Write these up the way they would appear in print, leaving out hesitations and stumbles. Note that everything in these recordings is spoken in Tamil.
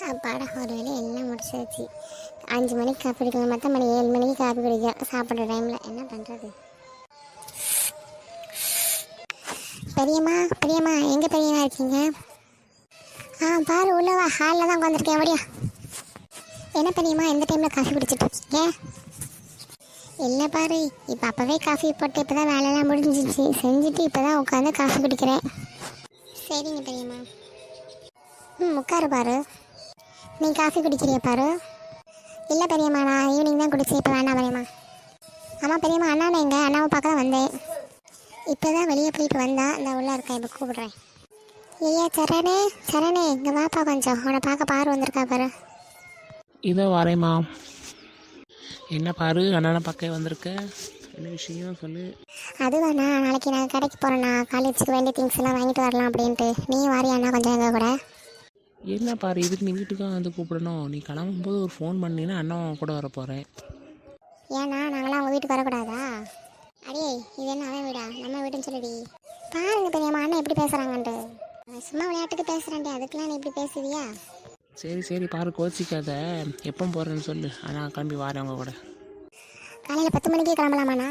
அப்பாடா ஒரு வேலை எல்லாம் முடிச்சாச்சு. 5 மணிக்கு காப்பி குடிக்கலாம், மற்ற மணி 7 மணிக்கு காப்பி குடிக்கும் சாப்பிட்ற டைமில். என்ன பண்ணுறது? பெரியம்மா பெரியம்மா எங்கே பெரியம்மா இருக்கீங்க? பாரு உள்ளவா, ஹாலில் தான் உட்காந்துருக்கேன். அப்படியா? என்ன பெரியம்மா எந்த டைமில் காஃபி குடிச்சிட்டு இருக்கீங்க? இல்லை பாரு, இப்போ அப்போவே காஃபி போட்டு இப்போ தான் வேலையெல்லாம் முடிஞ்சிச்சு, செஞ்சுட்டு இப்போ தான் உட்காந்து காஃபி குடிக்கிறேன். சரிங்க பெரியம்மா. உட்காரு பாரு. நீ காஃபி குடிக்கிறிய பாரு? இல்லை பெரியம்மா, நான் ஈவினிங் தான் குடிச்சேன், இப்போ வேண்டாம் பெரியம்மா. ஆமாம் பெரியம்மா, அண்ணா எங்க அண்ணாவை பார்க்க தான் வந்தேன். இப்போ தான் வெளியே போயிட்டு வந்தா, இந்த உள்ளே இருக்கேன், இப்போ கூப்பிடுறேன். ஐயா சரணே சரணே, இங்கே வாப்பா கொஞ்சம், உன்னை பார்க்க பாரு வந்திருக்கா பாரு. இதோ வரேம்மா. என்ன பாரு, அண்ணனை பார்க்க வந்திருக்க, என்ன விஷயம் சொல்லு. அதுவாண்ணா, நாளைக்கு நான் கடைக்கு போகிறேண்ணா, காலேஜுக்கு வேண்டிய திங்ஸ் எல்லாம் வாங்கிட்டு வரலாம் அப்படின்ட்டு. நீ வாரியா அண்ணா கொஞ்சம் எங்கள் கூட? என்ன பாரு, இதுக்கு நீ வீட்டுக்காக வந்து கூப்பிடணும். நீ கிளம்பும்போது ஒரு ஃபோன் பண்ணினா அண்ணன் கூட வர போகிறேன். ஏண்ணா நாங்களாம் அவங்க வீட்டுக்கு வரக்கூடாதா? அடியே இது என்ன அவன் வீடா, நம்ம வீடுன்னு சொல்லிடி. பாருங்க பெரியம்மா அண்ணன் எப்படி பேசுகிறாங்கன்ட்டு. சும்மா விளையாட்டுக்கு பேசுகிறேன்டி, அதுக்கெல்லாம் நீ இப்படி பேசுவியா? சரி சரி பாரு, கோச்சிக்காத. எப்போ போகிறேன்னு சொல்லு, ஆனால் கிளம்பி வாரேன் அவங்க கூட. காலையில் 10 மணிக்கே கிளம்பலாமாண்ணா?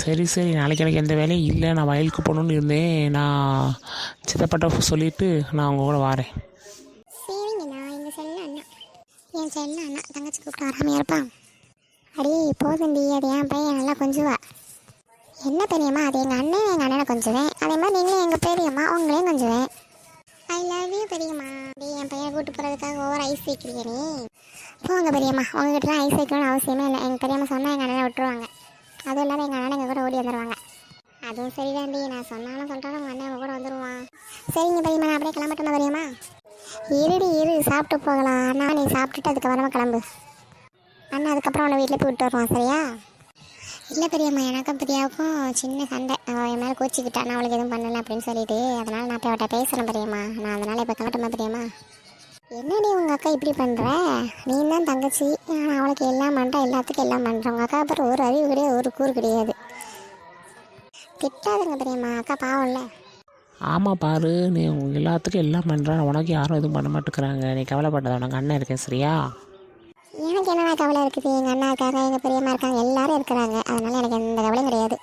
சரி சரி, நாளைக்கு எனக்கு எந்த வேலையும் இல்லை, நான் வயலுக்கு போகணுன்னு இருந்தேன். நான் சித்தப்பட்ட சொல்லிவிட்டு நான் அவங்க கூட வாரேன். சரிங்கண்ணா. எங்கள் செல்ல அண்ணா, என் செல்ல அண்ணா தங்கச்சி கூப்பிட்டு வராமையா இருப்பான். அடியே போதுண்டி, அது என் பையன் நல்லா கொஞ்சுவா. என்ன பெரியம்மா, அது எங்கள் அண்ணனை கொஞ்சுவேன், அதே மாதிரி நீங்களும் எங்கள் பெரியம்மா உங்களையும் கொஞ்சுவேன். ஐ லவ் யூ பெரியம்மா. அப்படியே என் பையனை கூட்டு போகிறதுக்காக ஓவர் ஐஸ் வைக்கிறீங்க நீ. போங்க பெரியம்மா, உங்ககிட்டலாம் ஐஸ் வைக்கணும்னு அவசியமே இல்லை. எங்கள் பெரியம்மா சொன்னால் எங்கள் அண்ணனை விட்டுருவாங்க. அதுவும் இல்லாமல் எங்கள் அண்ணன் எங்கள் கூட ஓடி வந்துடுவாங்க. அதுவும் சரிதாண்டி, நான் சொன்னாலும் சொல்லிட்டாலும் உங்கள் அண்ணன் எங்கள் கூட வந்துடுவான். சரிங்க பெரியம்மா, நான் அப்படியே கிளம்பட்டுமா பெரியம்மா? இரு சாப்பிட்டு போகலாம். அண்ணா நீ சாப்பிட்டுட்டு அதுக்கப்புறமா கிளம்பு. அண்ணா அதுக்கப்புறம் உன்னை வீட்டில் போய் விட்டு வருவான், சரியா? இல்லை பெரியம்மா, எனக்கும் பிரியாவுக்கும் சின்ன சண்டை. அவள் என் மேலே கோச்சிக்கிட்டா, நான் அவளுக்கு எதுவும் பண்ணலை அப்படின்னு சொல்லிட்டு. அதனால் நான் போய் அவட்ட பேசுகிறேன் பெரியம்மா. நான் அதனால் இப்போ கிளம்பட்டுமா பெரியம்மா? என்னடி உங்கள் அக்கா இப்படி பண்ணுற? நீ தான் தங்கச்சி, நான் அவளுக்கு எல்லாம் பண்ணுறேன், எல்லாத்துக்கும் எல்லாம் பண்ணுறேன். உங்கள் அக்கா அப்புறம் ஒரு அறிவு கிடையாது, ஒரு கூறு கிடையாது. திட்டாதுங்க பெரியம்மா, அக்கா பாவம் இல்லை. ஆமாம் பாரு, நீ எல்லாத்துக்கும் எல்லாம் பண்ணுறான், உனக்கு யாரும் எதுவும் பண்ண மாட்டேங்கிறாங்க. நீ கவலைப்படாத, உனக்கு அண்ணன் இருக்கேன், சரியா? எனக்கு என்னென்ன கவலை இருக்குது? எங்கள் அண்ணா இருக்காங்க, எங்கள் பெரியம்மா இருக்காங்க, எல்லாரும் இருக்கிறாங்க. அதனால் எனக்கு எந்த கவலையும் கிடையாது.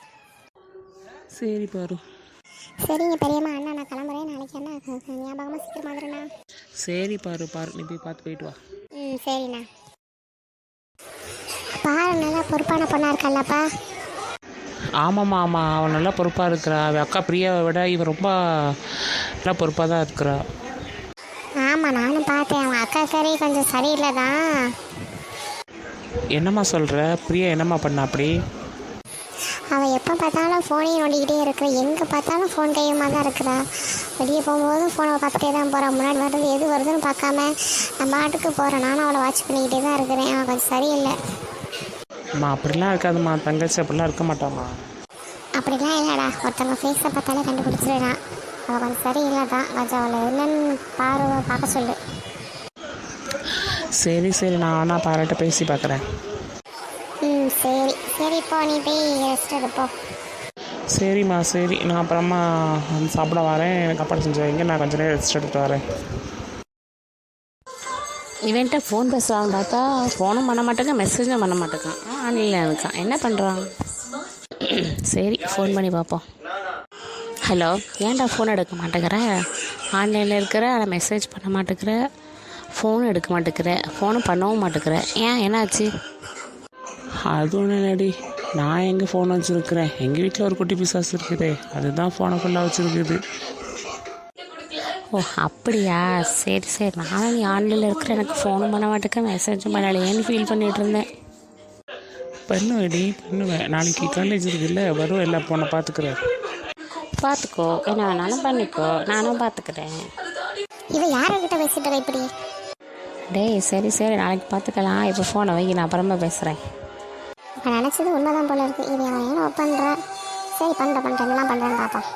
சரி பாரு. சரிங்க பெரியம்மா, அண்ணா நான் கிளம்புறேன். நாளைக்கு அண்ணா ஞாபகமாக சீக்கிரம் வந்துடுண்ணா. சரி பாரு நீ போய் பார்த்து போயிட்டு வா. சரிண்ணா. பாரு நல்லா பொறுப்பான பொண்ணாக இருக்கால்லப்பா. ஆமாம்மா அவன் நல்லா பொறுப்பாக இருக்கிறா. அவள் அக்கா பிரியாவை விட இவன் ரொம்ப நல்லா பொறுப்பாக தான் இருக்கிறா. ஆமாம் நானும் பார்த்தேன், அவன் அக்கா கறி கொஞ்சம் சரியில்லை தான். என்னம்மா சொல்கிற? பிரியா என்னம்மா பண்ணா அப்படி? அவள் எப்போ பார்த்தாலும் ஃபோனையும் நோண்டிக்கிட்டே இருக்கிற, எங்கே பார்த்தாலும் ஃபோன் கையுமா தான் இருக்கிறா. வெளியே போகும்போதும் ஃபோனை பார்த்துட்டே தான் போகிறான். முன்னாடி வர்றது எது வருதுன்னு பார்க்காம நம்ம பாட்டுக்கு போகிறேன். நானும் அவளை வாட்ச் பண்ணிக்கிட்டே தான் இருக்கிறேன். அவன் கொஞ்சம் சரியில்லை. அம்மா அப்படிலாம் இருக்காதும்மா, தங்கச்சி அப்படிலாம் இருக்க மாட்டாம்மா. அப்படிலாம் இல்லைடா, ஒருத்தவங்க ஃபேஸை பார்த்தாலே கண்டுபிடிச்சிடுறான். அவள் கொஞ்சம் சரியில்லை தான், கொஞ்சம் அவளை என்னன்னு பார்க்க சொல்லு. சரி நான் ஆனால் பாராட்ட பேசி பார்க்குறேன். சரி இப்போ நீ போய் ரெஸ்ட் எடுப்போ. சரிம்மா சரி, நான் அப்புறமா சாப்பிட வரேன். எனக்கு சாப்பாடு செஞ்சு வைங்க, நான் கொஞ்சம் நேரம் ரெஸ்ட் எடுத்து வரேன். இவன்ட்ட ஃபோன் பேசுவான்னு பார்த்தா ஃபோனும் பண்ண மாட்டேங்க, மெசேஜும் பண்ண மாட்டேங்கான். ஆன்லைனில் இருக்கான், என்ன பண்ணுறான்? சரி ஃபோன் பண்ணி பார்ப்போம். ஹலோ, ஏன்டா ஃபோன் எடுக்க மாட்டேங்கிற? ஆன்லைனில் இருக்கிற, ஆனால் மெசேஜ் பண்ண மாட்டேங்கிற, ஃபோனும் எடுக்க மாட்டேங்கிற, ஃபோனும் பண்ணவும் மாட்டேங்கிற, ஏன் என்னாச்சு? அது ஒன்றும் இல்லடி, நான் எங்கே ஃபோன் வச்சுருக்கிறேன், எங்கள் வீட்டில் ஒரு குட்டி பிசாசு இருக்குது, அதுதான் ஃபோனை ஃபுல்லாக வச்சுருக்குது. ஓ அப்படியா? சரி நானும் நீ ஆன்லைனில் இருக்கிற, எனக்கு ஃபோனும் பண்ண மாட்டேங்க, மெசேஜும் பண்ணலையேன்னு ஃபீல் பண்ணிகிட்டு இருந்தேன். பண்ணுவேன். நாளைக்கு காலேஜ் இருக்குல்ல, வரும், எல்லாம் ஃபோனை பார்த்துக்கிறேன். பார்த்துக்கோ, என்ன வேணாலும் பண்ணிக்கோ, நானும் பார்த்துக்கிறேன். இவன் யார்கிட்ட பேசிட்டு இப்படி? டேய் சரி நாளைக்கு பார்த்துக்கலாம், இப்போ ஃபோனை வை, நான் அப்புறமா பேசுகிறேன். இப்போ நினச்சது உண்மைதான் போல இருக்குது. இது அவன் ஏன் பண்ணுறேன்? சரி பண்ணுறேன், என்னெல்லாம் பண்ணுறேன்னு பார்ப்போம்.